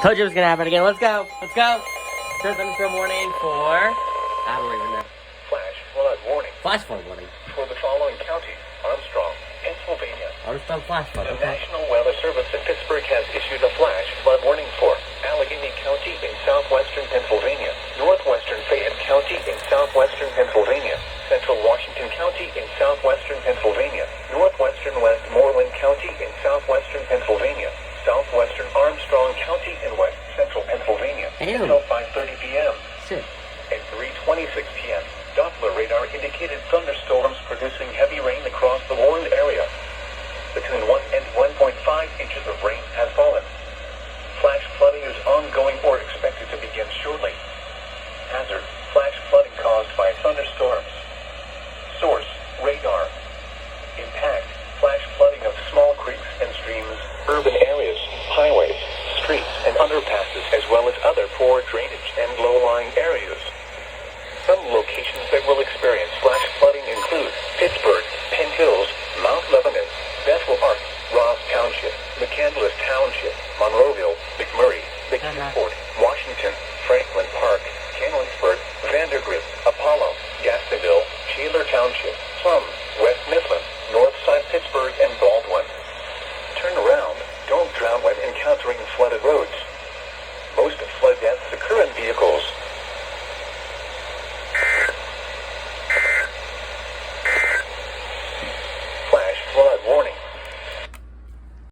Told you it was gonna happen again. Let's go. Let's go. Third thunderstorm warning for. I don't even know. Flash flood warning Flash flood warning. for the following counties: Armstrong, Pennsylvania. Armstrong flash flood. The Okay. National Weather Service in Pittsburgh has issued a flash flood warning for Allegheny County in southwestern Pennsylvania, northwestern Fayette County in southwestern Pennsylvania, central Washington County in southwestern Pennsylvania, northwestern Westmoreland County in southwestern Pennsylvania, southwestern Armstrong County in west central Pennsylvania Ew. until 5:30 p.m. Shit. At 3:26 p.m., Doppler radar indicated thunderstorms producing heavy rain across the warned area. Between 1 and 1.5 inches of rain has fallen. Flash flooding is ongoing or expected to begin shortly. Hazard: flash flooding caused by thunderstorms. Source: radar. Impact: flash flooding of small creeks and streams, urban areas, highways, streets, and underpasses, as well as other poor drainage and low-lying areas. Some locations that will experience flash flooding include Pittsburgh, Penn Hills, Mount Lebanon, Bethel Park, Ross Township, McCandless Township, Monroeville, McMurray, McNewport, Washington, Franklin Park, Canonsburg, Vandergrift, Apollo, Gastonville, Shaler Township, Plum, West Mifflin, Northside Pittsburgh, and Baldwin. Turn around. Don't drown when encountering flooded roads.